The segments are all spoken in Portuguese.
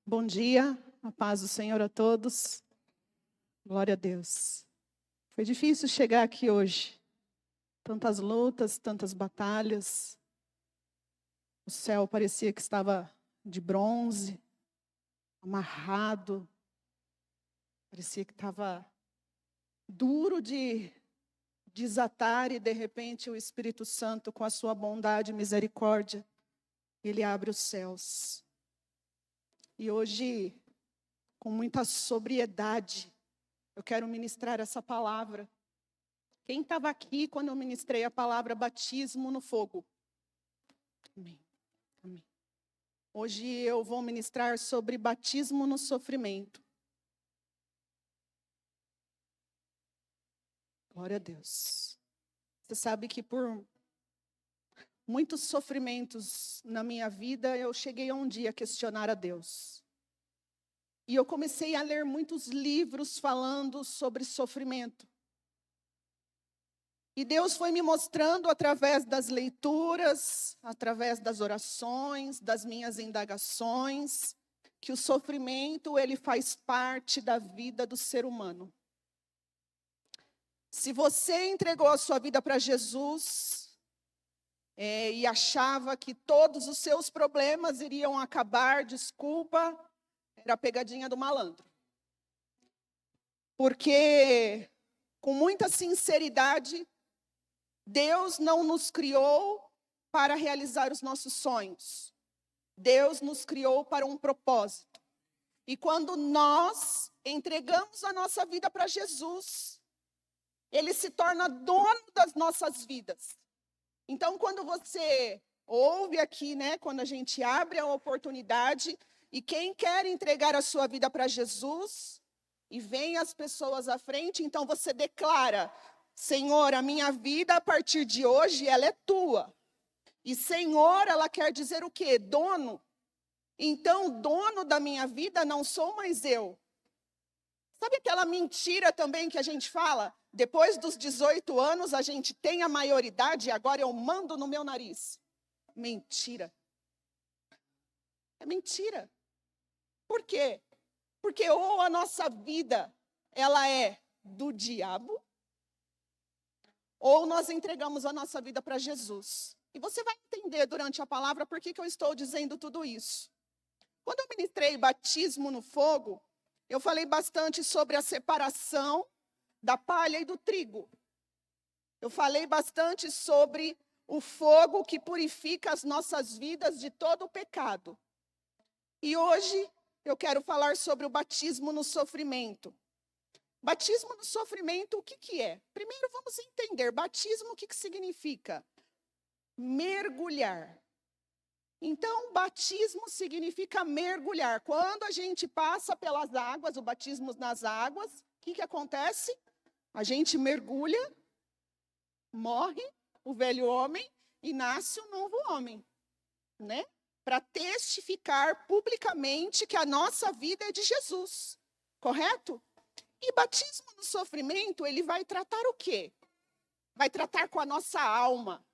Bom dia, a paz do Senhor a todos. Glória a Deus. Foi difícil chegar aqui hoje. Tantas lutas, tantas batalhas. O céu parecia que estava de bronze, amarrado. Parecia que estava duro de desatar e de repente o Espírito Santo, com a sua bondade e misericórdia, ele abre os céus. E hoje, com muita sobriedade, eu quero ministrar essa palavra. Quem estava aqui quando eu ministrei a palavra batismo no fogo? Amém. Amém. Hoje eu vou ministrar sobre batismo no sofrimento. Glória a Deus. Você sabe que por muitos sofrimentos na minha vida, eu cheguei a um dia a questionar a Deus. E eu comecei a ler muitos livros falando sobre sofrimento. E Deus foi me mostrando através das leituras, através das orações, das minhas indagações, que o sofrimento, ele faz parte da vida do ser humano. Se você entregou a sua vida para Jesus, e achava que todos os seus problemas iriam acabar, desculpa, era a pegadinha do malandro. Porque, com muita sinceridade, Deus não nos criou para realizar os nossos sonhos. Deus nos criou para um propósito. E quando nós entregamos a nossa vida para Jesus, Ele se torna dono das nossas vidas. Então, quando você ouve aqui, quando a gente abre a oportunidade, e quem quer entregar a sua vida para Jesus, e vem as pessoas à frente, então você declara: Senhor, a minha vida a partir de hoje, ela é tua. E Senhor, ela quer dizer o quê? Dono. Então, dono da minha vida não sou mais eu. Sabe aquela mentira também que a gente fala? Depois dos 18 anos, a gente tem a maioridade e agora eu mando no meu nariz. Mentira. É mentira. Por quê? Porque ou a nossa vida, ela é do diabo, ou nós entregamos a nossa vida para Jesus. E você vai entender durante a palavra por que eu estou dizendo tudo isso. Quando eu ministrei batismo no fogo, eu falei bastante sobre a separação da palha e do trigo. Eu falei bastante sobre o fogo que purifica as nossas vidas de todo o pecado. E hoje eu quero falar sobre o batismo no sofrimento. Batismo no sofrimento, o que é? Primeiro vamos entender, batismo, o que significa? Mergulhar. Então, batismo significa mergulhar. Quando a gente passa pelas águas, o batismo nas águas, o que acontece? A gente mergulha, morre o velho homem e nasce um novo homem, Para testificar publicamente que a nossa vida é de Jesus, correto? E batismo no sofrimento, ele vai tratar o quê? Vai tratar com a nossa alma.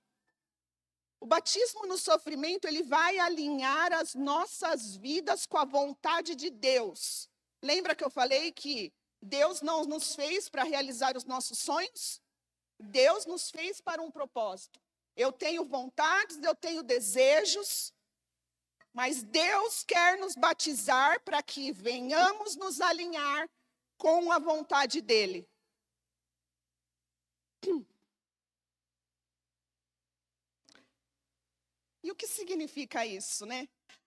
O batismo no sofrimento, ele vai alinhar as nossas vidas com a vontade de Deus. Lembra que eu falei que Deus não nos fez para realizar os nossos sonhos? Deus nos fez para um propósito. Eu tenho vontades, eu tenho desejos, mas Deus quer nos batizar para que venhamos nos alinhar com a vontade dele. E o que significa isso,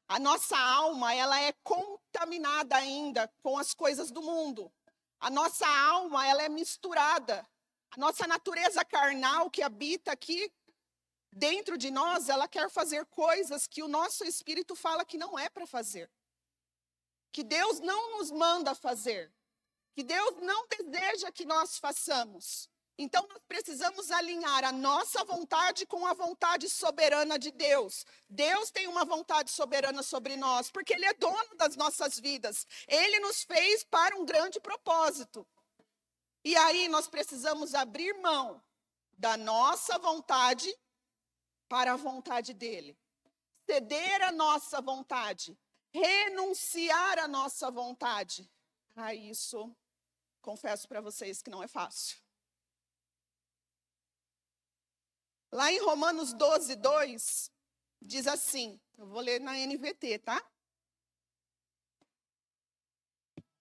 A nossa alma, ela é contaminada ainda com as coisas do mundo. A nossa alma, ela é misturada. A nossa natureza carnal que habita aqui dentro de nós, ela quer fazer coisas que o nosso espírito fala que não é para fazer. Que Deus não nos manda fazer. Que Deus não deseja que nós façamos. Então, nós precisamos alinhar a nossa vontade com a vontade soberana de Deus. Deus tem uma vontade soberana sobre nós, porque Ele é dono das nossas vidas. Ele nos fez para um grande propósito. E aí, nós precisamos abrir mão da nossa vontade para a vontade dEle. Ceder a nossa vontade. renunciar à nossa vontade. Isso, confesso para vocês que não é fácil. Lá em Romanos 12, 2, diz assim, eu vou ler na NVT, tá?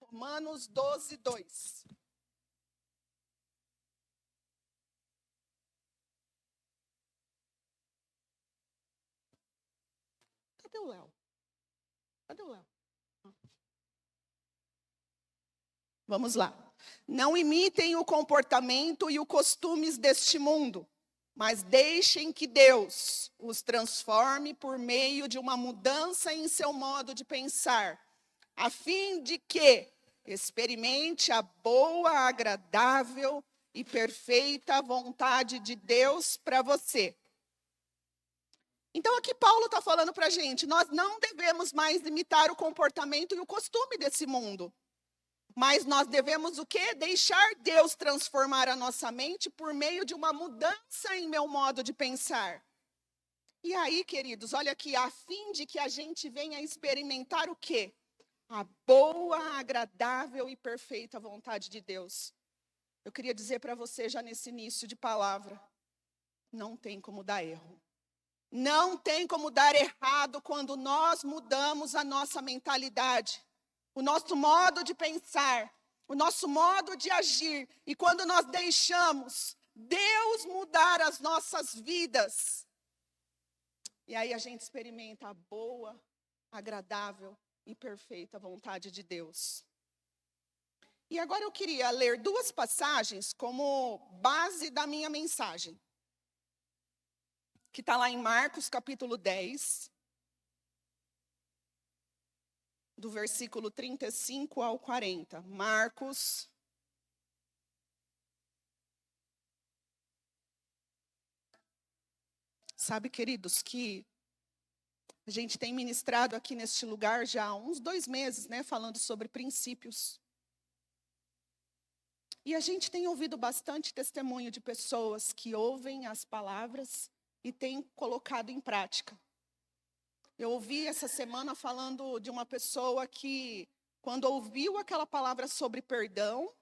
Romanos 12, 2. Cadê o Léo? Cadê o Léo? Vamos lá. Não imitem o comportamento e os costumes deste mundo, mas deixem que Deus os transforme por meio de uma mudança em seu modo de pensar, a fim de que experimente a boa, agradável e perfeita vontade de Deus para você. Então aqui Paulo está falando para a gente, nós não devemos mais imitar o comportamento e o costume desse mundo. Mas nós devemos o quê? Deixar Deus transformar a nossa mente por meio de uma mudança em meu modo de pensar. E aí, queridos, olha aqui, a fim de que a gente venha experimentar o quê? A boa, agradável e perfeita vontade de Deus. Eu queria dizer para você já nesse início de palavra, não tem como dar erro. Não tem como dar errado quando nós mudamos a nossa mentalidade. O nosso modo de pensar, o nosso modo de agir. E quando nós deixamos Deus mudar as nossas vidas, e aí a gente experimenta a boa, agradável e perfeita vontade de Deus. E agora eu queria ler duas passagens como base da minha mensagem. Que está lá em Marcos capítulo 10. Do versículo 35 ao 40. Marcos. Sabe, queridos, que a gente tem ministrado aqui neste lugar já há uns 2 meses, né? Falando sobre princípios. E a gente tem ouvido bastante testemunho de pessoas que ouvem as palavras e têm colocado em prática. Eu ouvi essa semana falando de uma pessoa que, quando ouviu aquela palavra sobre perdão,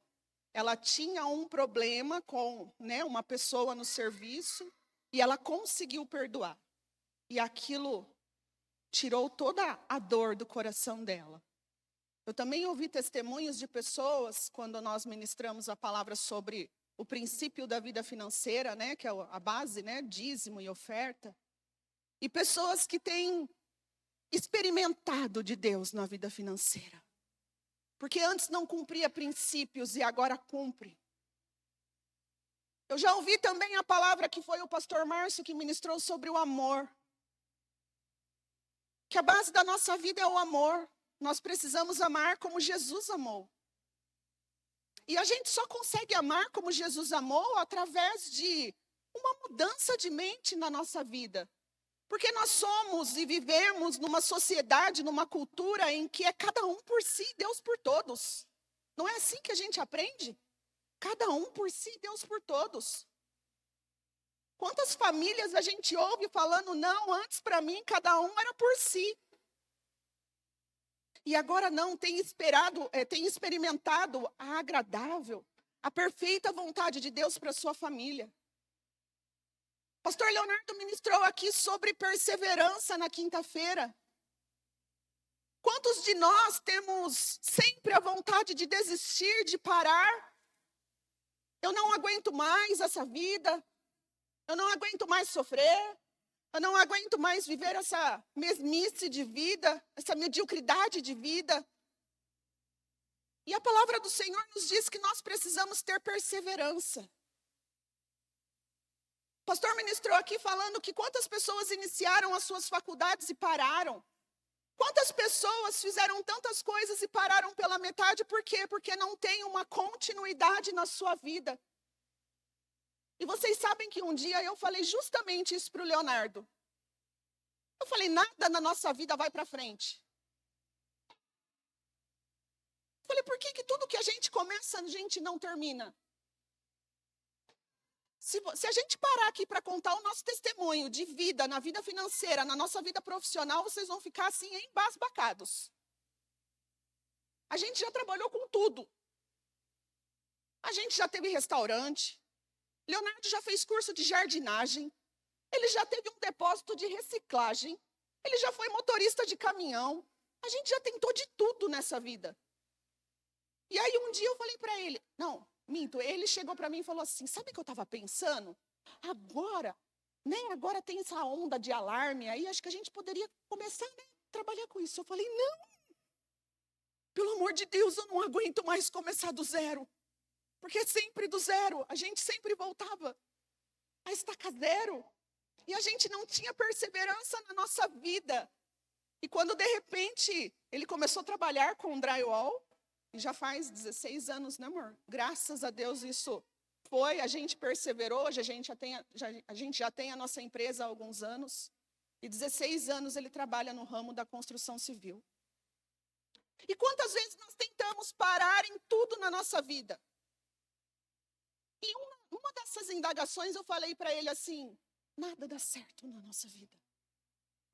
ela tinha um problema com, né, uma pessoa no serviço e ela conseguiu perdoar. E aquilo tirou toda a dor do coração dela. Eu também ouvi testemunhos de pessoas, quando nós ministramos a palavra sobre o princípio da vida financeira, né, que é a base, né, dízimo e oferta. E pessoas que têm experimentado de Deus na vida financeira. Porque antes não cumpria princípios e agora cumpre. Eu já ouvi também a palavra que foi o pastor Márcio que ministrou sobre o amor. Que a base da nossa vida é o amor. Nós precisamos amar como Jesus amou. E a gente só consegue amar como Jesus amou através de uma mudança de mente na nossa vida. Porque nós somos e vivemos numa sociedade, numa cultura em que é cada um por si, Deus por todos. Não é assim que a gente aprende? Cada um por si, Deus por todos. Quantas famílias a gente ouve falando, não, antes para mim cada um era por si. E agora não, tem experimentado a agradável, a perfeita vontade de Deus para a sua família. Pastor Leonardo ministrou aqui sobre perseverança na quinta-feira. Quantos de nós temos sempre a vontade de desistir, de parar? Eu não aguento mais essa vida. Eu não aguento mais sofrer. Eu não aguento mais viver essa mesmice de vida, essa mediocridade de vida. E a palavra do Senhor nos diz que nós precisamos ter perseverança. O pastor ministrou aqui falando que quantas pessoas iniciaram as suas faculdades e pararam. Quantas pessoas fizeram tantas coisas e pararam pela metade, por quê? Porque não tem uma continuidade na sua vida. E vocês sabem que um dia eu falei justamente isso para o Leonardo. Eu falei, nada na nossa vida vai para frente. Eu falei, por que tudo que a gente começa, a gente não termina? Se a gente parar aqui para contar o nosso testemunho de vida, na vida financeira, na nossa vida profissional, vocês vão ficar assim embasbacados. A gente já trabalhou com tudo. A gente já teve restaurante. Leonardo já fez curso de jardinagem. Ele já teve um depósito de reciclagem. Ele já foi motorista de caminhão. A gente já tentou de tudo nessa vida. E aí um dia eu falei para ele, não, minto, ele chegou para mim e falou assim, sabe o que eu estava pensando? Agora, né, agora tem essa onda de alarme aí, acho que a gente poderia começar, né, a trabalhar com isso. Eu falei, não, pelo amor de Deus, eu não aguento mais começar do zero. Porque é sempre do zero, a gente sempre voltava a estaca zero. E a gente não tinha perseverança na nossa vida. E quando, de repente, ele começou a trabalhar com drywall, e já faz 16 anos, né, amor? Graças a Deus isso foi, a gente perseverou, hoje a gente já tem a nossa empresa há alguns anos. E 16 anos ele trabalha no ramo da construção civil. E quantas vezes nós tentamos parar em tudo na nossa vida? E uma dessas indagações eu falei para ele assim, nada dá certo na nossa vida.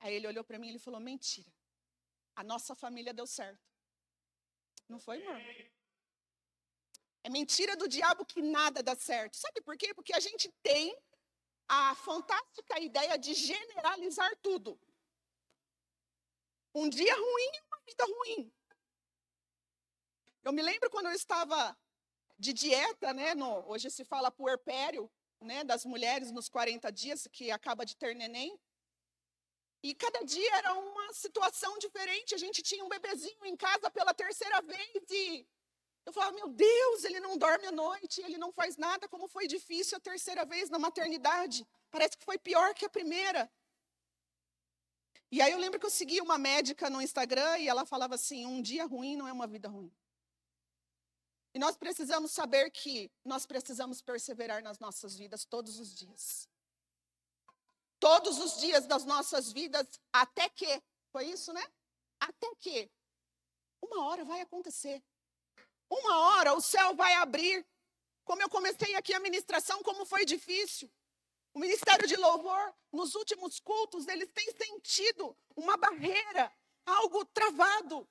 Aí ele olhou para mim e ele falou, mentira, a nossa família deu certo. Não foi, amor? É mentira do diabo que nada dá certo. Sabe por quê? Porque a gente tem a fantástica ideia de generalizar tudo. Um dia ruim é uma vida ruim. Eu me lembro quando eu estava de dieta, né? Hoje se fala puerpério, né? Das mulheres nos 40 dias, que acaba de ter neném. E cada dia era uma situação diferente. A gente tinha um bebezinho em casa pela terceira vez e eu falava, meu Deus, ele não dorme à noite, ele não faz nada, como foi difícil a terceira vez na maternidade. Parece que foi pior que a primeira. E aí eu lembro que eu segui uma médica no Instagram e ela falava assim, um dia ruim não é uma vida ruim. E nós precisamos saber que nós precisamos perseverar nas nossas vidas todos os dias. Todos os dias das nossas vidas, até que, foi isso, né? Até que uma hora vai acontecer. Uma hora o céu vai abrir. Como eu comecei aqui a ministração, como foi difícil. O Ministério de Louvor, nos últimos cultos, eles têm sentido uma barreira, algo travado.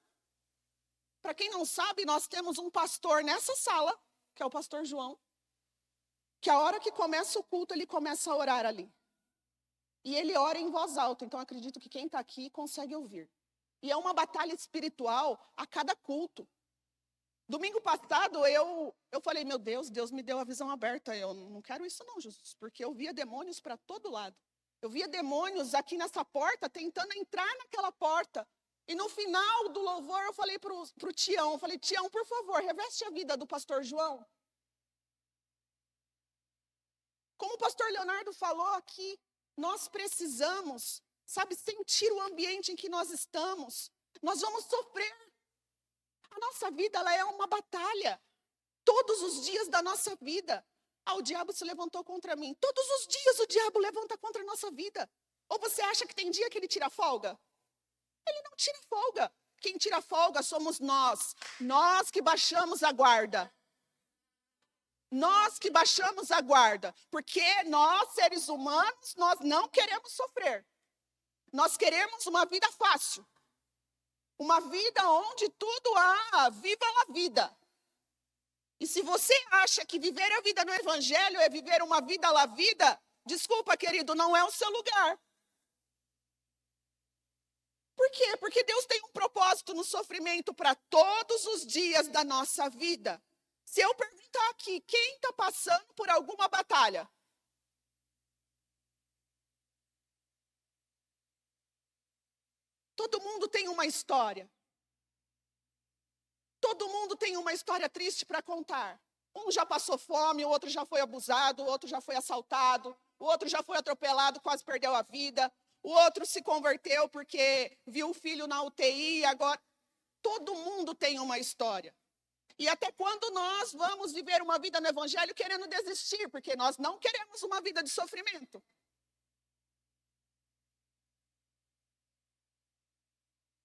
Para quem não sabe, nós temos um pastor nessa sala, que é o pastor João, que a hora que começa o culto, ele começa a orar ali. E ele ora em voz alta, então acredito que quem está aqui consegue ouvir. E é uma batalha espiritual a cada culto. Domingo passado, eu falei, meu Deus, Deus me deu a visão aberta. Eu não quero isso não, Jesus, porque eu via demônios para todo lado. Eu via demônios aqui nessa porta, tentando entrar naquela porta. E no final do louvor, eu falei para o Tião, eu falei, Tião, por favor, reveste a vida do pastor João. Como o pastor Leonardo falou aqui, nós precisamos, sabe, sentir o ambiente em que nós estamos. Nós vamos sofrer. A nossa vida, ela é uma batalha. Todos os dias da nossa vida. O diabo se levantou contra mim. Todos os dias o diabo levanta contra a nossa vida. Ou você acha que tem dia que ele tira folga? Ele não tira folga. Quem tira folga somos nós. Nós que baixamos a guarda. Nós que baixamos a guarda, porque nós, seres humanos, nós não queremos sofrer. Nós queremos uma vida fácil. Uma vida onde tudo viva a vida. E se você acha que viver a vida no Evangelho é viver uma vida à vida, desculpa, querido, não é o seu lugar. Por quê? Porque Deus tem um propósito no sofrimento para todos os dias da nossa vida. Se eu perguntar aqui, quem está passando por alguma batalha? Todo mundo tem uma história. Todo mundo tem uma história triste para contar. Um já passou fome, o outro já foi abusado, o outro já foi assaltado, o outro já foi atropelado, quase perdeu a vida. O outro se converteu porque viu o filho na UTI, agora... Todo mundo tem uma história. E até quando nós vamos viver uma vida no Evangelho querendo desistir, porque nós não queremos uma vida de sofrimento.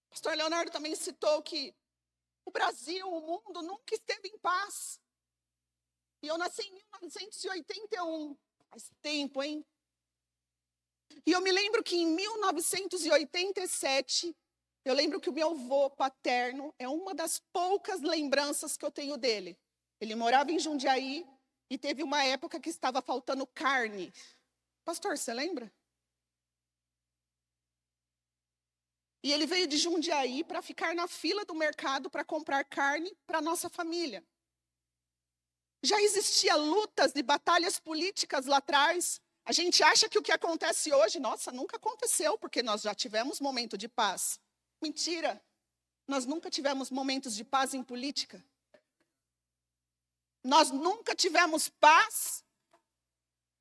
O pastor Leonardo também citou que o Brasil, o mundo, nunca esteve em paz. E eu nasci em 1981. Faz tempo, hein? E eu me lembro que em 1987, eu lembro que o meu avô paterno é uma das poucas lembranças que eu tenho dele. Ele morava em Jundiaí e teve uma época que estava faltando carne. Pastor, você lembra? E ele veio de Jundiaí para ficar na fila do mercado para comprar carne para a nossa família. Já existia lutas e batalhas políticas lá atrás. A gente acha que o que acontece hoje, nossa, nunca aconteceu, porque nós já tivemos momento de paz. Mentira. Nós nunca tivemos momentos de paz em política. Nós nunca tivemos paz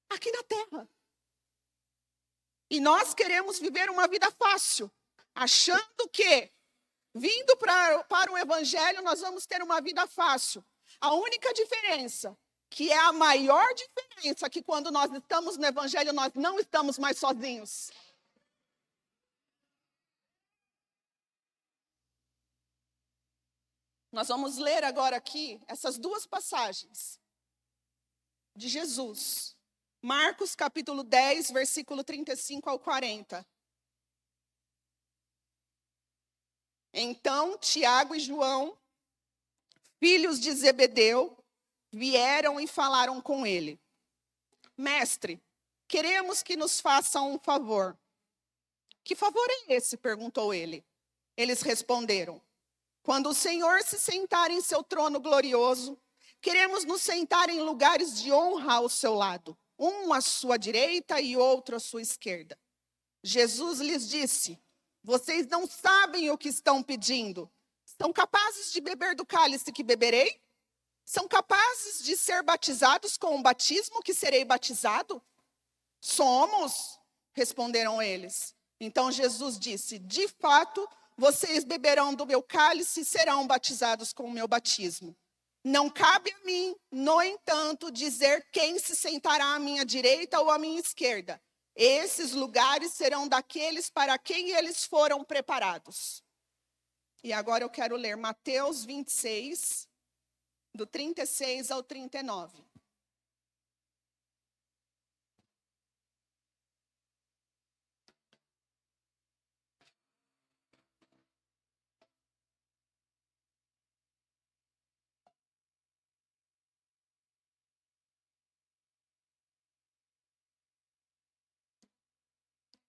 aqui na terra. E nós queremos viver uma vida fácil, achando que, vindo para o Evangelho, nós vamos ter uma vida fácil. A única diferença, que é a maior diferença, que quando nós estamos no Evangelho, nós não estamos mais sozinhos. Nós vamos ler agora aqui essas duas passagens de Jesus. Marcos capítulo 10, versículo 35 ao 40. Então, Tiago e João, filhos de Zebedeu, vieram e falaram com ele. Mestre, queremos que nos faça um favor. Que favor é esse? Perguntou ele. Eles responderam. Quando o Senhor se sentar em seu trono glorioso, queremos nos sentar em lugares de honra ao seu lado, um à sua direita e outro à sua esquerda. Jesus lhes disse, vocês não sabem o que estão pedindo. São capazes de beber do cálice que beberei? São capazes de ser batizados com o batismo que serei batizado? Somos, responderam eles. Então Jesus disse, de fato, vocês beberão do meu cálice e serão batizados com o meu batismo. Não cabe a mim, no entanto, dizer quem se sentará à minha direita ou à minha esquerda. Esses lugares serão daqueles para quem eles foram preparados. E agora eu quero ler Mateus 26, do 36 ao 39.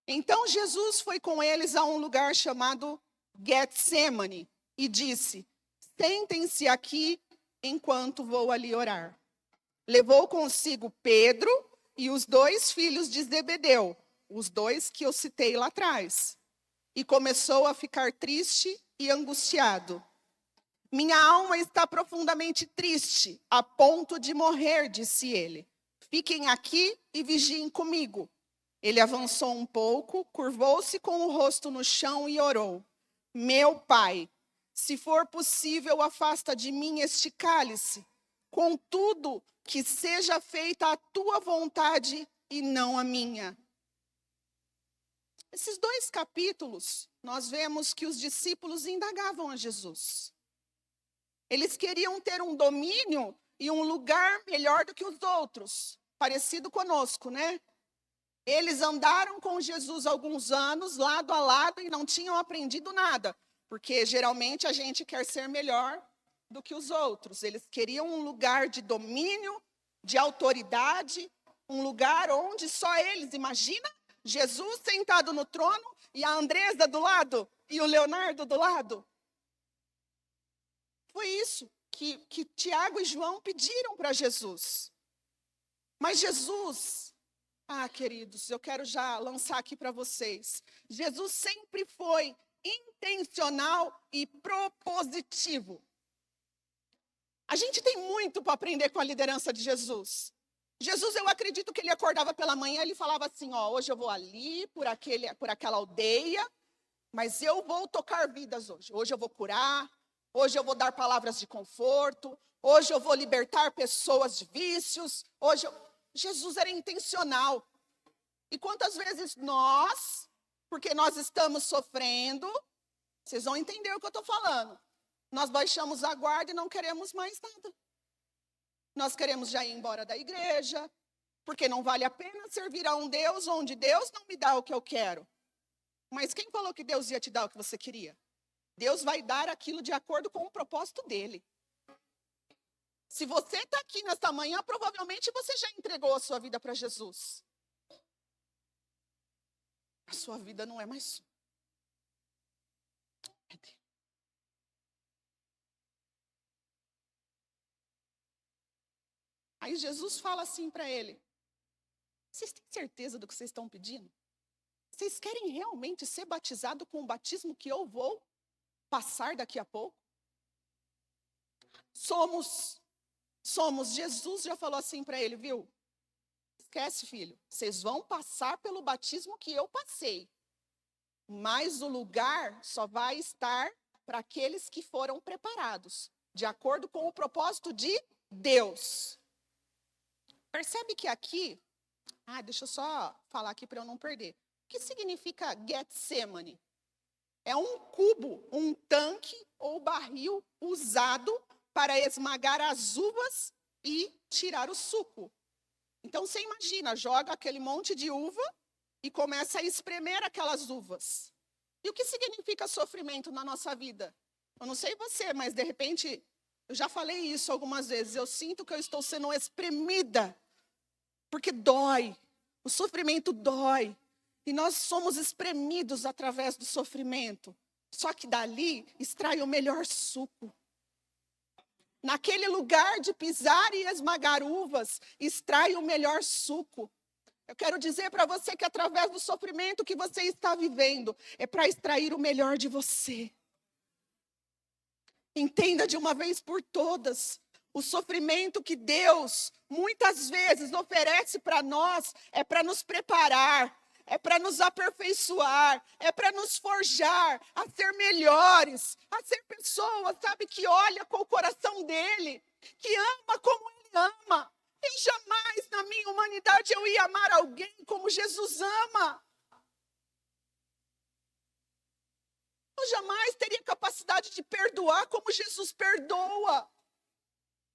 Então Jesus foi com eles a um lugar chamado Getsemane e disse, sentem-se aqui enquanto vou ali orar. Levou consigo Pedro e os 2 filhos de Zebedeu, os 2 que eu citei lá atrás, e começou a ficar triste e angustiado. Minha alma está profundamente triste, a ponto de morrer, disse ele. Fiquem aqui e vigiem comigo. Ele avançou um pouco, curvou-se com o rosto no chão e orou. Meu Pai, se for possível, afasta de mim este cálice. Contudo, que seja feita a tua vontade e não a minha. Esses 2 capítulos, nós vemos que os discípulos indagavam a Jesus. Eles queriam ter um domínio e um lugar melhor do que os outros, parecido conosco, né? Eles andaram com Jesus alguns anos, lado a lado, e não tinham aprendido nada, porque geralmente a gente quer ser melhor do que os outros. Eles queriam um lugar de domínio, de autoridade, um lugar onde só eles, imagina, Jesus sentado no trono e a Andresa do lado e o Leonardo do lado. Foi isso que Tiago e João pediram para Jesus. Mas Jesus, queridos, eu quero já lançar aqui para vocês. Jesus sempre foi intencional e propositivo. A gente tem muito para aprender com a liderança de Jesus. Jesus, eu acredito que ele acordava pela manhã, ele falava assim, hoje eu vou ali, por aquela aldeia, mas eu vou tocar vidas hoje. Hoje eu vou curar, hoje eu vou dar palavras de conforto, hoje eu vou libertar pessoas de vícios, Jesus era intencional. E quantas vezes nós, porque nós estamos sofrendo, vocês vão entender o que eu estou falando, nós baixamos a guarda e não queremos mais nada. Nós queremos já ir embora da igreja, Porque não vale a pena servir a um Deus onde Deus não me dá o que eu quero. Mas quem falou que Deus ia te dar o que você queria? Deus vai dar aquilo de acordo com o propósito dele. Se você está aqui nesta manhã, provavelmente você já entregou a sua vida para Jesus. A sua vida não é mais sua. É dele. Aí Jesus fala assim para ele: vocês têm certeza do que vocês estão pedindo? Vocês querem realmente ser batizados com o batismo que eu vou passar daqui a pouco? Somos. Jesus já falou assim para ele, viu? Esquece, filho. Vocês vão passar pelo batismo que eu passei. Mas o lugar só vai estar para aqueles que foram preparados, de acordo com o propósito de Deus. Percebe que aqui, deixa eu só falar aqui para eu não perder. O que significa Getsemane? É um cubo, um tanque ou barril usado para esmagar as uvas e tirar o suco. Então você imagina, joga aquele monte de uva e começa a espremer aquelas uvas. E o que significa sofrimento na nossa vida? Eu não sei você, mas de repente, eu já falei isso algumas vezes, eu sinto que eu estou sendo espremida, porque dói, o sofrimento dói. E nós somos espremidos através do sofrimento. Só que dali extrai o melhor suco. Naquele lugar de pisar e esmagar uvas, extrai o melhor suco. Eu quero dizer para você que através do sofrimento que você está vivendo, é para extrair o melhor de você. Entenda de uma vez por todas, o sofrimento que Deus muitas vezes oferece para nós é para nos preparar, é para nos aperfeiçoar, é para nos forjar, a ser melhores, a ser pessoas, sabe, que olha com o coração dele, que ama como ele ama. E jamais na minha humanidade eu ia amar alguém como Jesus ama. Eu jamais teria capacidade de perdoar como Jesus perdoa.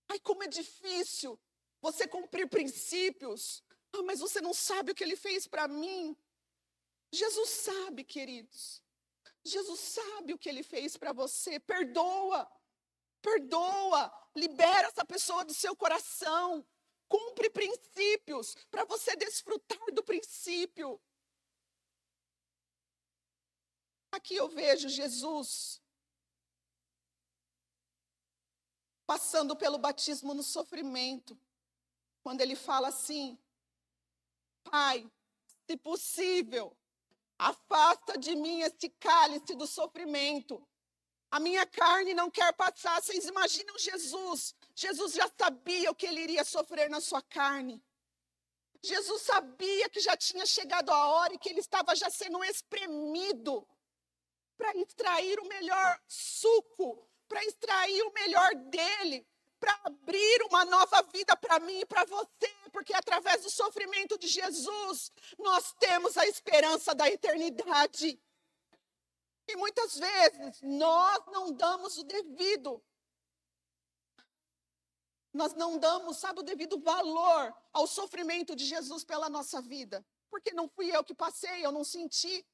Ai, como é difícil você cumprir princípios. Mas você não sabe o que ele fez para mim. Jesus sabe, queridos. Jesus sabe o que ele fez para você. Perdoa. Perdoa. Libera essa pessoa do seu coração. Cumpre princípios para você desfrutar do princípio. Aqui eu vejo Jesus passando pelo batismo no sofrimento. Quando ele fala assim: Pai, se possível, afasta de mim esse cálice do sofrimento. A minha carne não quer passar. Vocês imaginam Jesus? Jesus já sabia o que ele iria sofrer na sua carne. Jesus sabia que já tinha chegado a hora e que ele estava já sendo espremido para extrair o melhor suco, para extrair o melhor dele, para abrir uma nova vida para mim e para você, porque através do sofrimento de Jesus, nós temos a esperança da eternidade. E muitas vezes, nós não damos o devido. Nós não damos, sabe, o devido valor ao sofrimento de Jesus pela nossa vida. Porque não fui eu que passei, eu não senti.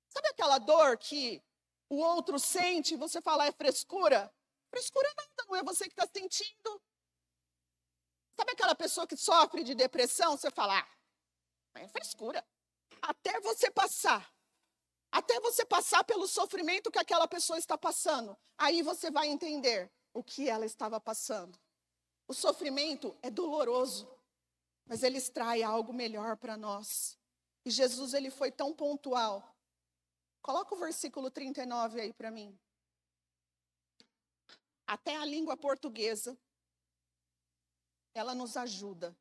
Sabe aquela dor que o outro sente e você fala, é frescura? Frescura nada, não é você que está sentindo. Sabe aquela pessoa que sofre de depressão? Você fala, é frescura. Até você passar pelo sofrimento que aquela pessoa está passando, aí você vai entender o que ela estava passando. O sofrimento é doloroso, mas ele extrai algo melhor para nós. E Jesus, ele foi tão pontual. Coloca o versículo 39 aí para mim. Até a língua portuguesa, ela nos ajuda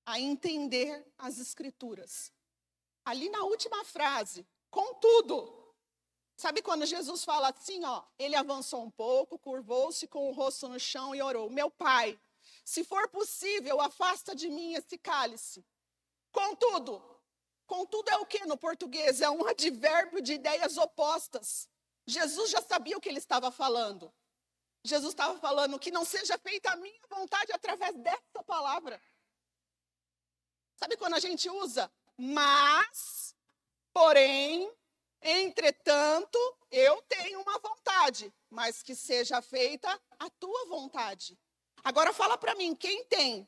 a entender as escrituras. Ali na última frase, contudo, sabe quando Jesus fala assim, ele avançou um pouco, curvou-se com o rosto no chão e orou, meu Pai, se for possível, afasta de mim esse cálice. Contudo é o que no português? É um advérbio de ideias opostas. Jesus já sabia o que ele estava falando. Jesus estava falando que não seja feita a minha vontade através dessa palavra. Sabe quando a gente usa? Mas, porém, entretanto, eu tenho uma vontade, mas que seja feita a tua vontade. Agora fala para mim, quem tem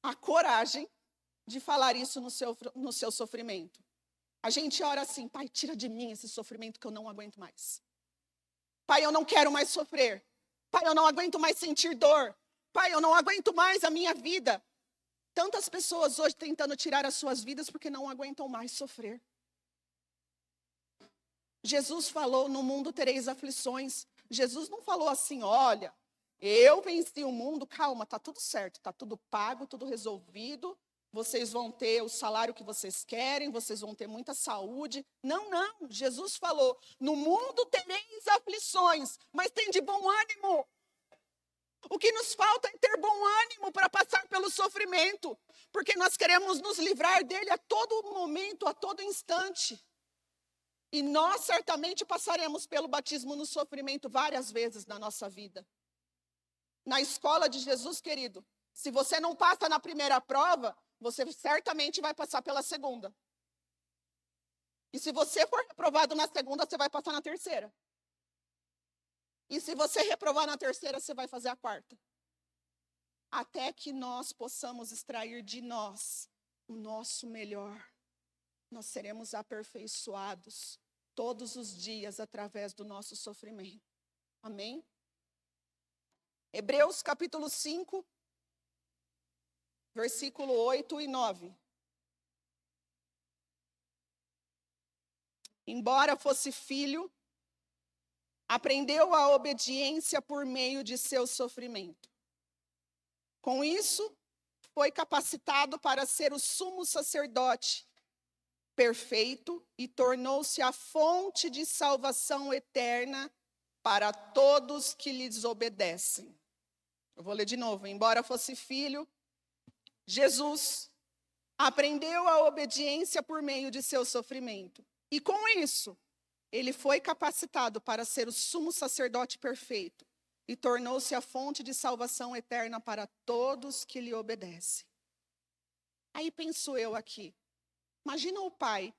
a coragem de falar isso no seu sofrimento? A gente ora assim, Pai, tira de mim esse sofrimento que eu não aguento mais. Pai, eu não quero mais sofrer. Pai, eu não aguento mais sentir dor. Pai, eu não aguento mais a minha vida. Tantas pessoas hoje tentando tirar as suas vidas porque não aguentam mais sofrer. Jesus falou, no mundo tereis aflições. Jesus não falou assim, olha, eu venci o mundo, calma, tá tudo certo, tá tudo pago, tudo resolvido. Vocês vão ter o salário que vocês querem, vocês vão ter muita saúde. Não, não, Jesus falou, no mundo tereis aflições, mas tem de bom ânimo. O que nos falta é ter bom ânimo para passar pelo sofrimento, porque nós queremos nos livrar dele a todo momento, a todo instante. E nós certamente passaremos pelo batismo no sofrimento várias vezes na nossa vida. Na escola de Jesus, querido, se você não passa na primeira prova, você certamente vai passar pela segunda. E se você for reprovado na segunda, você vai passar na terceira. E se você reprovar na terceira, você vai fazer a quarta. Até que nós possamos extrair de nós o nosso melhor. Nós seremos aperfeiçoados todos os dias através do nosso sofrimento. Amém? Hebreus capítulo 5, versículo 8 e 9. Embora fosse filho, aprendeu a obediência por meio de seu sofrimento. Com isso, foi capacitado para ser o sumo sacerdote perfeito e tornou-se a fonte de salvação eterna para todos que lhes obedecem. Eu vou ler de novo. Embora fosse filho, Jesus aprendeu a obediência por meio de seu sofrimento. E com isso, ele foi capacitado para ser o sumo sacerdote perfeito e tornou-se a fonte de salvação eterna para todos que lhe obedecem. Aí penso eu aqui, imagina o pai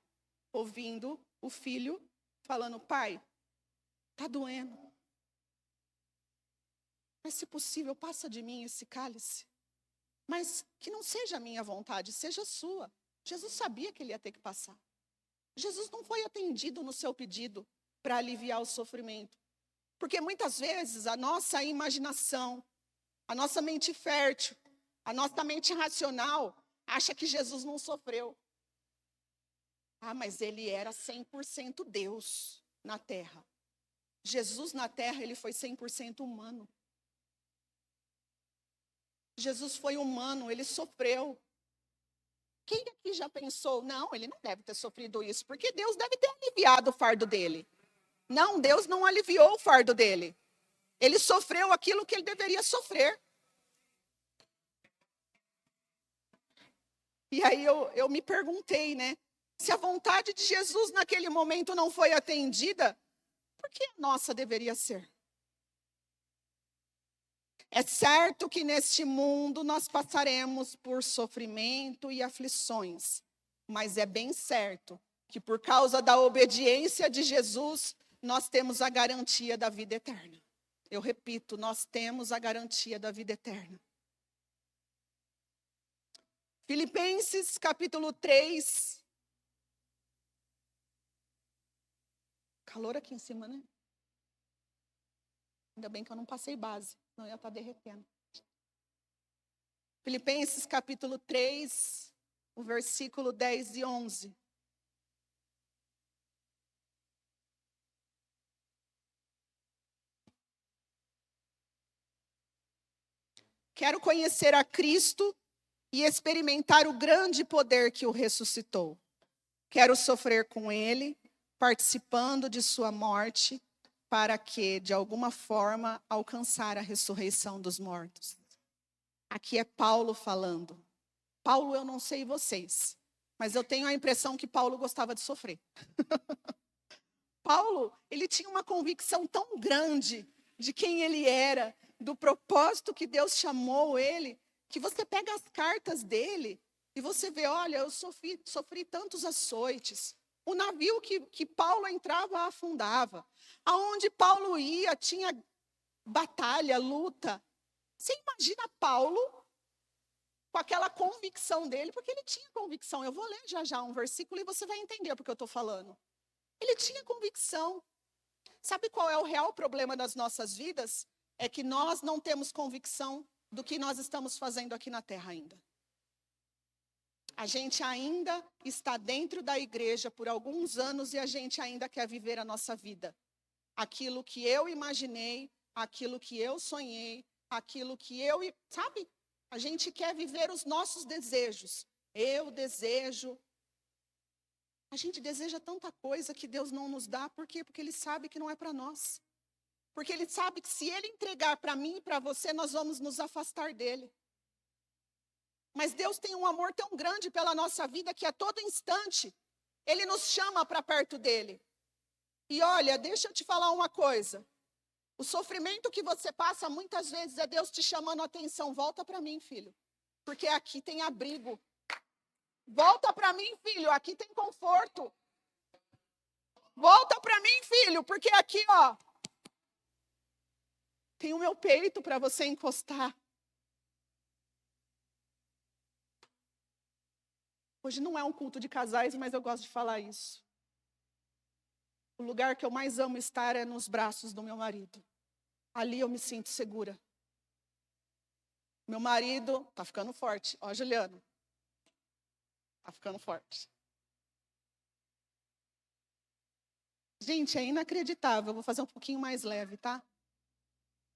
ouvindo o filho falando, pai, tá doendo. Mas se possível, passa de mim esse cálice. Mas que não seja a minha vontade, seja a sua. Jesus sabia que ele ia ter que passar. Jesus não foi atendido no seu pedido para aliviar o sofrimento. Porque muitas vezes a nossa imaginação, a nossa mente fértil, a nossa mente racional, acha que Jesus não sofreu. Ah, mas ele era 100% Deus na terra. Jesus na terra, ele foi 100% humano. Jesus foi humano, ele sofreu. Quem aqui já pensou, não, ele não deve ter sofrido isso, porque Deus deve ter aliviado o fardo dele. Não, Deus não aliviou o fardo dele. Ele sofreu aquilo que ele deveria sofrer. E aí eu me perguntei, né? Se a vontade de Jesus naquele momento não foi atendida, por que a nossa deveria ser? É certo que neste mundo nós passaremos por sofrimento e aflições, mas é bem certo que por causa da obediência de Jesus, nós temos a garantia da vida eterna. Eu repito, nós temos a garantia da vida eterna. Filipenses capítulo 3. Calor aqui em cima, né? Ainda bem que eu não passei base, senão ia estar derretendo. Filipenses capítulo 3, o versículo 10 e 11. Quero conhecer a Cristo e experimentar o grande poder que o ressuscitou. Quero sofrer com ele, participando de sua morte, para que, de alguma forma, alcançar a ressurreição dos mortos. Aqui é Paulo falando. Paulo, eu não sei vocês, mas eu tenho a impressão que Paulo gostava de sofrer. Paulo, ele tinha uma convicção tão grande de quem ele era, do propósito que Deus chamou ele, que você pega as cartas dele, E você vê, olha, eu sofri tantos açoites. O navio que Paulo entrava afundava. Aonde Paulo ia tinha batalha, luta. Você imagina Paulo com aquela convicção dele, porque ele tinha convicção. Eu vou ler já um versículo e você vai entender porque eu estou falando. Ele tinha convicção. Sabe qual é o real problema das nossas vidas? É que nós não temos convicção do que nós estamos fazendo aqui na terra ainda. A gente ainda está dentro da igreja por alguns anos e a gente ainda quer viver a nossa vida. Aquilo que eu imaginei, aquilo que eu sonhei, aquilo que eu... Sabe? A gente quer viver os nossos desejos. Eu desejo. A gente deseja tanta coisa que Deus não nos dá. Por quê? Porque Ele sabe que não é para nós. Porque Ele sabe que se Ele entregar para mim e para você, nós vamos nos afastar dEle. Mas Deus tem um amor tão grande pela nossa vida que a todo instante Ele nos chama para perto dEle. E olha, deixa eu te falar uma coisa. O sofrimento que você passa muitas vezes é Deus te chamando a atenção. Volta para mim, filho, porque aqui tem abrigo. Volta para mim, filho, aqui tem conforto. Volta para mim, filho, porque aqui, ó, tem o meu peito para você encostar. Hoje não é um culto de casais, mas eu gosto de falar isso. O lugar que eu mais amo estar é nos braços do meu marido. Ali eu me sinto segura. Meu marido tá ficando forte. Ó, Juliano. Tá ficando forte. Gente, é inacreditável. Eu vou fazer um pouquinho mais leve, tá?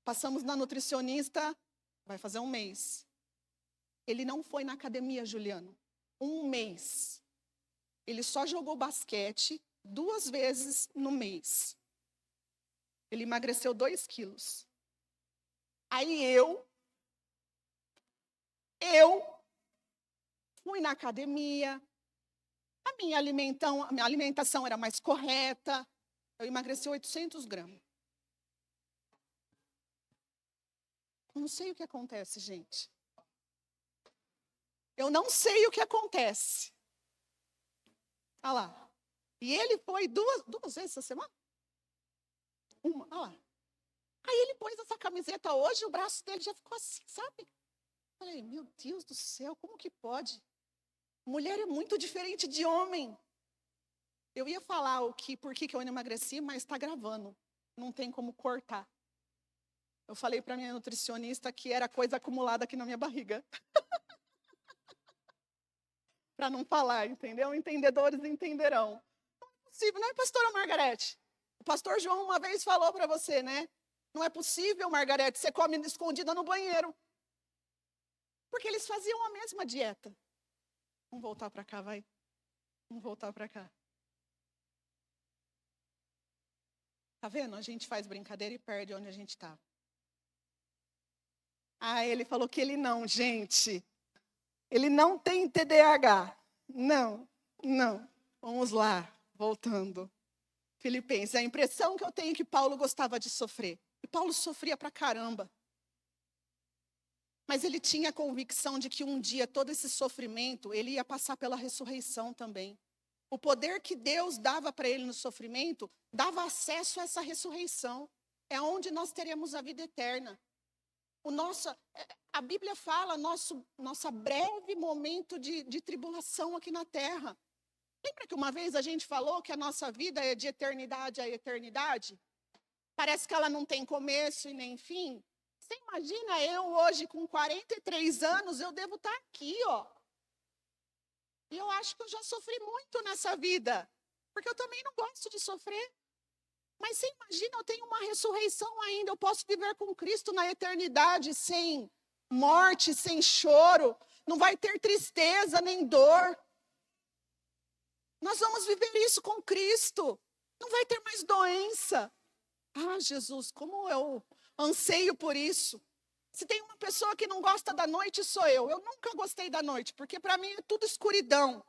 Passamos na nutricionista, vai fazer um mês. Ele não foi na academia, Juliano. Um mês. Ele só jogou basquete 2 vezes no mês. Ele emagreceu 2 quilos. Aí eu fui na academia. A minha alimentação era mais correta. Eu emagreci 800 gramas. Eu não sei o que acontece, gente. Eu não sei o que acontece. Olha lá. E ele foi duas vezes essa semana? Uma, olha lá. Aí ele pôs essa camiseta hoje, o braço dele já ficou assim, sabe? Falei, meu Deus do céu, como que pode? Mulher é muito diferente de homem. Eu ia falar por que eu emagreci, mas está gravando. Não tem como cortar. Eu falei para minha nutricionista que era coisa acumulada aqui na minha barriga. Para não falar, entendeu? Entendedores entenderão. Não é possível, não é, pastora Margarete? O pastor João uma vez falou para você, né? Não é possível, Margarete, você come escondida no banheiro. Porque eles faziam a mesma dieta. Vamos voltar para cá, vai. Vamos voltar para cá. Tá vendo? A gente faz brincadeira e perde onde a gente está. Ah, ele falou que ele não, gente. Ele não tem TDAH. Não. Vamos lá, voltando. Filipenses, a impressão que eu tenho é que Paulo gostava de sofrer. E Paulo sofria pra caramba. Mas ele tinha a convicção de que um dia todo esse sofrimento, ele ia passar pela ressurreição também. O poder que Deus dava para ele no sofrimento, dava acesso a essa ressurreição. É onde nós teremos a vida eterna. A Bíblia fala nossa breve momento de tribulação aqui na terra. Lembra que uma vez a gente falou que a nossa vida é de eternidade a eternidade? Parece que ela não tem começo e nem fim. Você imagina eu hoje com 43 anos, eu devo estar aqui, ó. E eu acho que eu já sofri muito nessa vida. Porque eu também não gosto de sofrer. Mas você imagina, eu tenho uma ressurreição ainda. Eu posso viver com Cristo na eternidade sem morte, sem choro. Não vai ter tristeza nem dor. Nós vamos viver isso com Cristo. Não vai ter mais doença. Ah, Jesus, como eu anseio por isso. Se tem uma pessoa que não gosta da noite, sou eu. Eu nunca gostei da noite, porque para mim é tudo escuridão.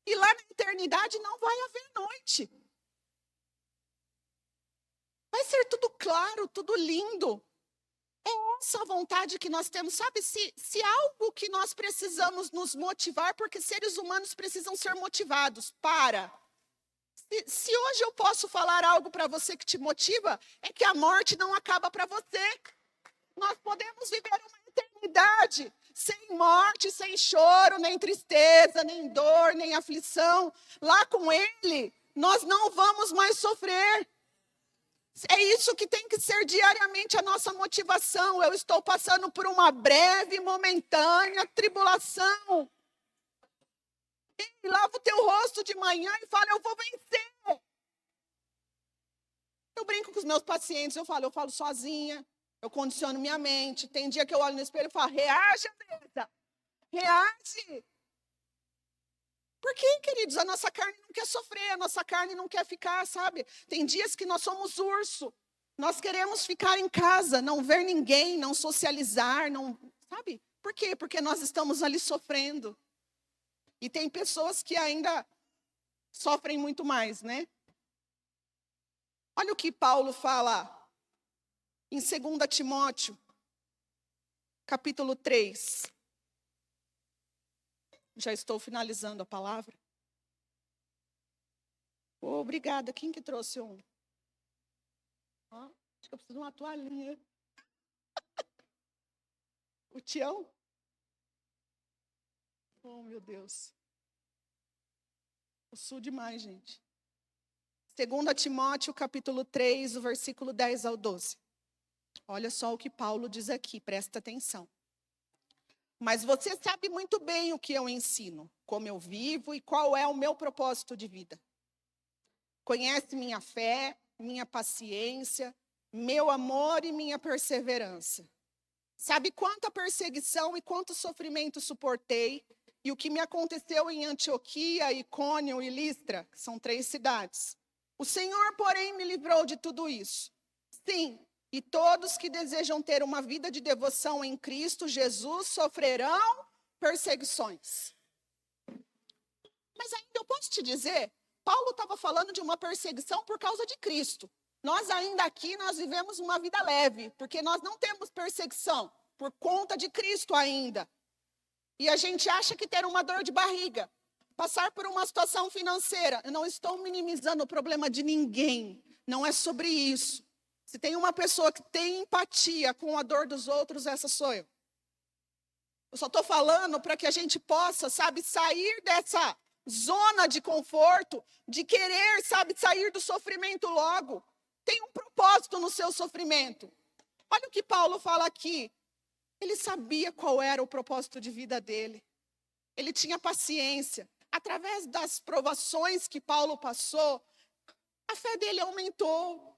E lá na eternidade não vai haver noite. Vai ser tudo claro, tudo lindo. É ouça a vontade que nós temos. Sabe, se algo que nós precisamos nos motivar, porque seres humanos precisam ser motivados. Se hoje eu posso falar algo para você que te motiva, é que a morte não acaba para você. Nós podemos viver uma eternidade sem morte, sem choro, nem tristeza, nem dor, nem aflição. Lá com Ele, nós não vamos mais sofrer. É isso que tem que ser diariamente a nossa motivação. Eu estou passando por uma breve, momentânea tribulação. E lava o teu rosto de manhã e fala, eu vou vencer. Eu brinco com os meus pacientes, eu falo sozinha, eu condiciono minha mente. Tem dia que eu olho no espelho e falo, reage, Andressa, reage. Por quê, queridos? A nossa carne não quer sofrer, a nossa carne não quer ficar, sabe? Tem dias que nós somos urso. Nós queremos ficar em casa, não ver ninguém, não socializar, não, sabe? Por quê? Porque nós estamos ali sofrendo. E tem pessoas que ainda sofrem muito mais, né? Olha o que Paulo fala em 2 Timóteo, capítulo 3. Já estou finalizando a palavra. Obrigada. Quem que trouxe um? Acho que eu preciso de uma toalhinha. O Tião? Oh, meu Deus. Eu sou demais, gente. 2 Timóteo, capítulo 3, o versículo 10 ao 12. Olha só o que Paulo diz aqui, presta atenção. Mas você sabe muito bem o que eu ensino, como eu vivo e qual é o meu propósito de vida. Conhece minha fé, minha paciência, meu amor e minha perseverança. Sabe quanta perseguição e quanto sofrimento suportei e o que me aconteceu em Antioquia, Icônio e Listra, que são 3 cidades. O Senhor, porém, me livrou de tudo isso. Sim, e todos que desejam ter uma vida de devoção em Cristo Jesus sofrerão perseguições. Mas ainda eu posso te dizer, Paulo estava falando de uma perseguição por causa de Cristo. Nós ainda aqui, nós vivemos uma vida leve, porque nós não temos perseguição por conta de Cristo ainda. E a gente acha que ter uma dor de barriga, passar por uma situação financeira, eu não estou minimizando o problema de ninguém, não é sobre isso. Se tem uma pessoa que tem empatia com a dor dos outros, essa sou eu. Eu só estou falando para que a gente possa, sabe, sair dessa zona de conforto, de querer, sabe, sair do sofrimento logo. Tem um propósito no seu sofrimento. Olha o que Paulo fala aqui. Ele sabia qual era o propósito de vida dele. Ele tinha paciência. Através das provações que Paulo passou, a fé dele aumentou.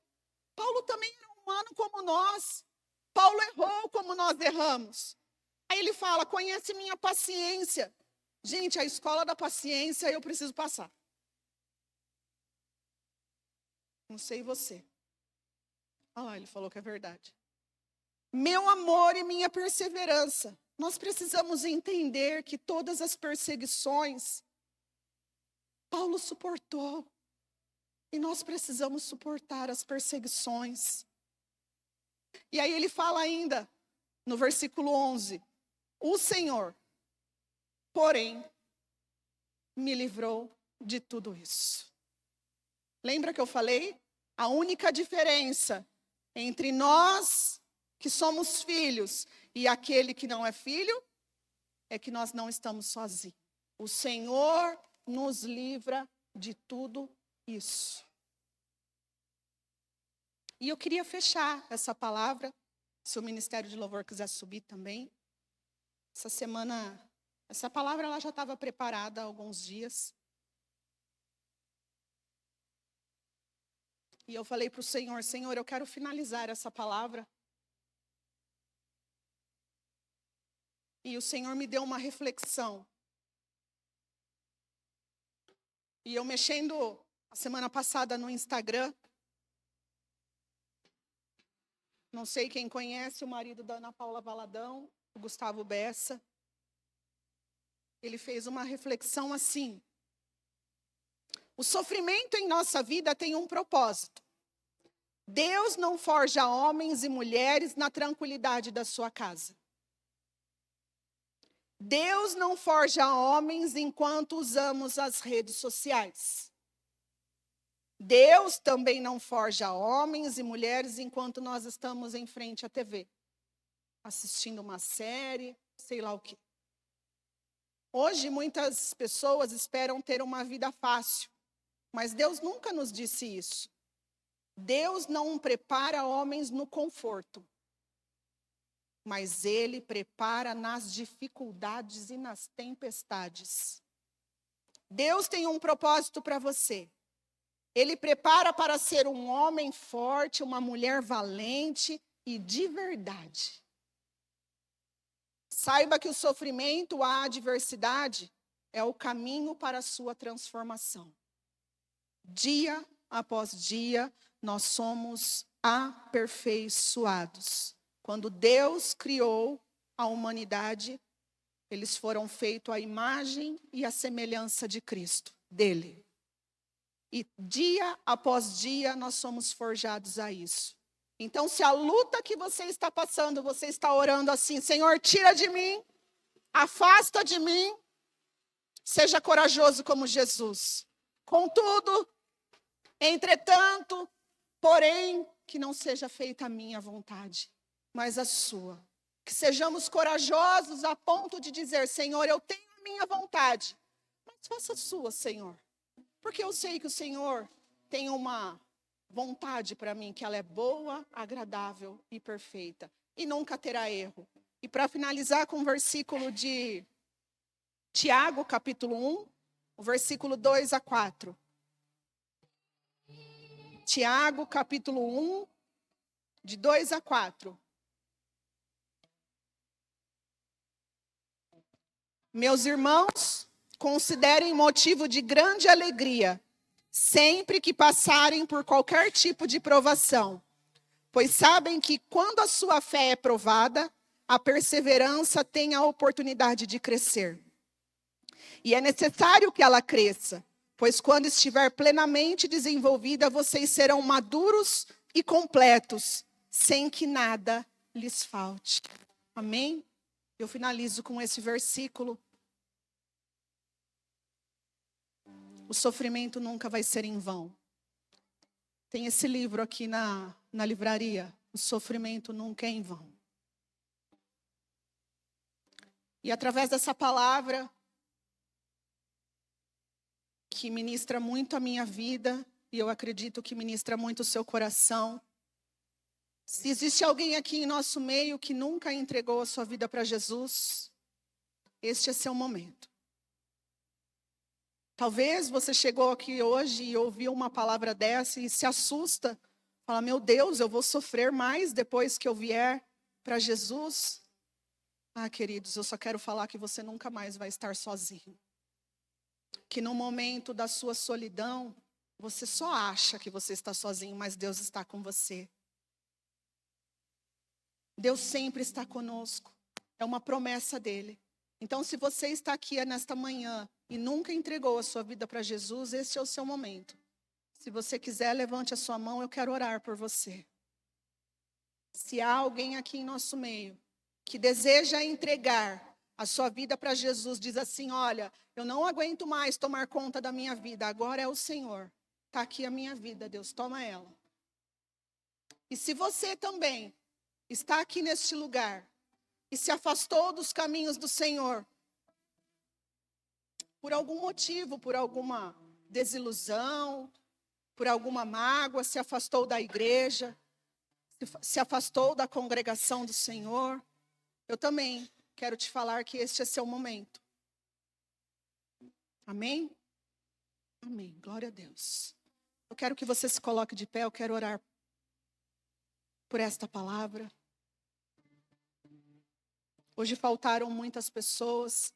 Paulo também era humano como nós. Paulo errou como nós erramos. Aí ele fala, conhece minha paciência. Gente, a escola da paciência eu preciso passar. Não sei você. Ah, ele falou que é verdade. Meu amor e minha perseverança. Nós precisamos entender que todas as perseguições, Paulo suportou. E nós precisamos suportar as perseguições. E aí ele fala ainda, no versículo 11. O Senhor, porém, me livrou de tudo isso. Lembra que eu falei? A única diferença entre nós que somos filhos e aquele que não é filho é que nós não estamos sozinhos. O Senhor nos livra de tudo isso. E eu queria fechar essa palavra, se o Ministério de Louvor quiser subir também. Essa semana, essa palavra ela já estava preparada há alguns dias. E eu falei para o Senhor, Senhor, eu quero finalizar essa palavra. E o Senhor me deu uma reflexão. E eu mexendo a semana passada no Instagram. Não sei quem conhece o marido da Ana Paula Valadão, o Gustavo Bessa. Ele fez uma reflexão assim. O sofrimento em nossa vida tem um propósito. Deus não forja homens e mulheres na tranquilidade da sua casa. Deus não forja homens enquanto usamos as redes sociais. Deus também não forja homens e mulheres enquanto nós estamos em frente à TV, assistindo uma série, sei lá o quê. Hoje, muitas pessoas esperam ter uma vida fácil, mas Deus nunca nos disse isso. Deus não prepara homens no conforto, mas Ele prepara nas dificuldades e nas tempestades. Deus tem um propósito para você. Ele prepara para ser um homem forte, uma mulher valente e de verdade. Saiba que o sofrimento, a adversidade, é o caminho para a sua transformação. Dia após dia, nós somos aperfeiçoados. Quando Deus criou a humanidade, eles foram feitos à imagem e à semelhança de Cristo, dele. E dia após dia, nós somos forjados a isso. Então, se a luta que você está passando, você está orando assim, Senhor, tira de mim, afasta de mim, seja corajoso como Jesus. Contudo, entretanto, porém, que não seja feita a minha vontade, mas a sua. Que sejamos corajosos a ponto de dizer, Senhor, eu tenho a minha vontade, mas faça a sua, Senhor. Porque eu sei que o Senhor tem uma vontade para mim, que ela é boa, agradável e perfeita. E nunca terá erro. E para finalizar com o versículo de Tiago, capítulo 1, o versículo 2 a 4. Tiago, capítulo 1, de 2 a 4. Meus irmãos, considerem motivo de grande alegria sempre que passarem por qualquer tipo de provação, pois sabem que quando a sua fé é provada, a perseverança tem a oportunidade de crescer. E é necessário que ela cresça, pois quando estiver plenamente desenvolvida, vocês serão maduros e completos, sem que nada lhes falte. Amém? Eu finalizo com esse versículo. O sofrimento nunca vai ser em vão. Tem esse livro aqui na livraria. O sofrimento nunca é em vão. E através dessa palavra, que ministra muito a minha vida, e eu acredito que ministra muito o seu coração. Se existe alguém aqui em nosso meio que nunca entregou a sua vida para Jesus, este é seu momento. Talvez você chegou aqui hoje e ouviu uma palavra dessa e se assusta. Fala, meu Deus, eu vou sofrer mais depois que eu vier para Jesus. Ah, queridos, eu só quero falar que você nunca mais vai estar sozinho. Que no momento da sua solidão, você só acha que você está sozinho, mas Deus está com você. Deus sempre está conosco. É uma promessa dele. Então, se você está aqui nesta manhã e nunca entregou a sua vida para Jesus, esse é o seu momento. Se você quiser, levante a sua mão, eu quero orar por você. Se há alguém aqui em nosso meio que deseja entregar a sua vida para Jesus, diz assim, olha, eu não aguento mais tomar conta da minha vida, agora é o Senhor. Está aqui a minha vida, Deus, toma ela. E se você também está aqui neste lugar e se afastou dos caminhos do Senhor, por algum motivo, por alguma desilusão, por alguma mágoa, se afastou da igreja, se afastou da congregação do Senhor, eu também quero te falar que este é seu momento. Amém? Amém. Glória a Deus. Eu quero que você se coloque de pé, eu quero orar por esta palavra. Hoje faltaram muitas pessoas.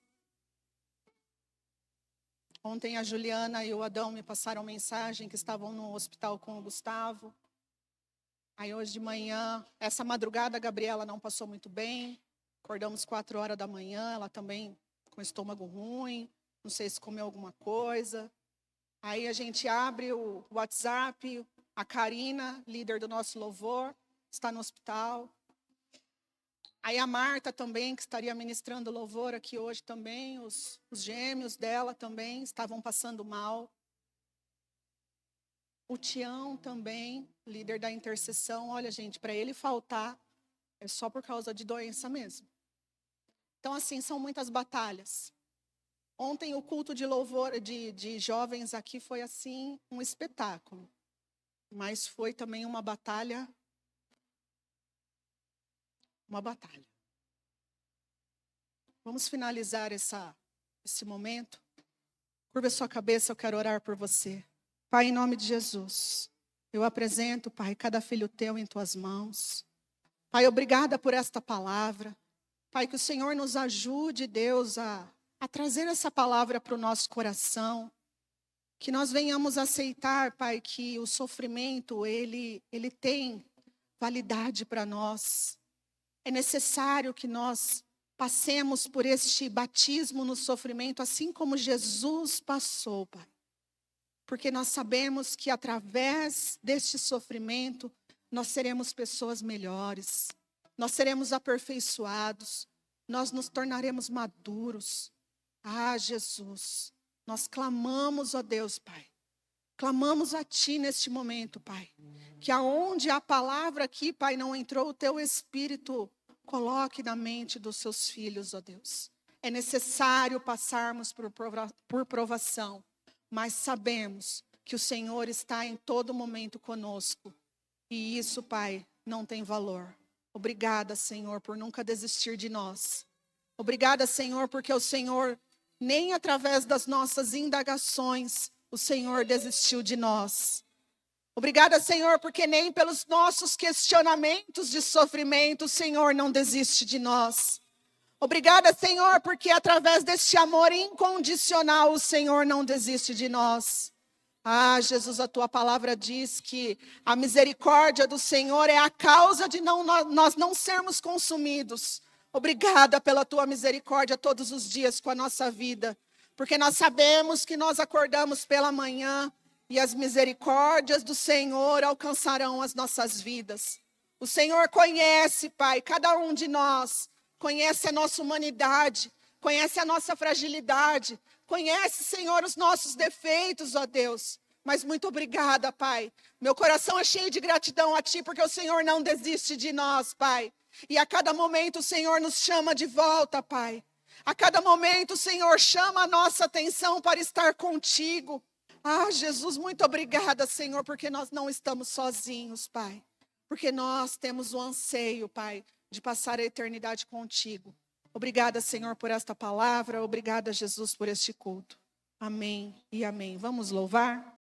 Ontem a Juliana e o Adão me passaram mensagem que estavam no hospital com o Gustavo. Aí hoje de manhã, essa madrugada a Gabriela não passou muito bem. Acordamos 4 horas da manhã, ela também com estômago ruim. Não sei se comeu alguma coisa. Aí a gente abre o WhatsApp, A Karina, líder do nosso louvor, está no hospital. Aí a Marta também, que estaria ministrando louvor aqui hoje também, os gêmeos dela também estavam passando mal. O Tião também, líder da intercessão. Olha, gente, para ele faltar é só por causa de doença mesmo. Então, assim, são muitas batalhas. Ontem o culto de louvor de jovens aqui foi, assim, um espetáculo. Mas foi também uma batalha. Uma batalha. Vamos finalizar esse momento. Curva a sua cabeça, eu quero orar por você. Pai, em nome de Jesus, eu apresento, Pai, cada filho teu em tuas mãos. Pai, obrigada por esta palavra. Pai, que o Senhor nos ajude, Deus, a trazer essa palavra para o nosso coração. Que nós venhamos aceitar, Pai, que o sofrimento, ele tem validade para nós. É necessário que nós passemos por este batismo no sofrimento, assim como Jesus passou, Pai. Porque nós sabemos que através deste sofrimento, nós seremos pessoas melhores. Nós seremos aperfeiçoados. Nós nos tornaremos maduros. Ah, Jesus, nós clamamos, ó Deus, Pai. Clamamos a Ti neste momento, Pai. Que aonde a palavra aqui, Pai, não entrou, o Teu Espírito coloque na mente dos Seus filhos, ó Deus. É necessário passarmos por provação, mas sabemos que o Senhor está em todo momento conosco. E isso, Pai, não tem valor. Obrigada, Senhor, por nunca desistir de nós. Obrigada, Senhor, porque o Senhor, nem através das nossas indagações, o Senhor desistiu de nós. Obrigada, Senhor, porque nem pelos nossos questionamentos de sofrimento, o Senhor não desiste de nós. Obrigada, Senhor, porque através deste amor incondicional, o Senhor não desiste de nós. Ah, Jesus, a Tua palavra diz que a misericórdia do Senhor é a causa de nós não sermos consumidos. Obrigada pela Tua misericórdia todos os dias com a nossa vida. Porque nós sabemos que nós acordamos pela manhã e as misericórdias do Senhor alcançarão as nossas vidas. O Senhor conhece, Pai, cada um de nós. Conhece a nossa humanidade, conhece a nossa fragilidade, conhece, Senhor, os nossos defeitos, ó Deus. Mas muito obrigada, Pai. Meu coração é cheio de gratidão a Ti, porque o Senhor não desiste de nós, Pai. E a cada momento o Senhor nos chama de volta, Pai. A cada momento o Senhor chama a nossa atenção para estar contigo. Ah, Jesus, muito obrigada, Senhor, porque nós não estamos sozinhos, Pai. Porque nós temos o anseio, Pai, de passar a eternidade contigo. Obrigada, Senhor, por esta palavra. Obrigada, Jesus, por este culto. Amém e amém. Vamos louvar?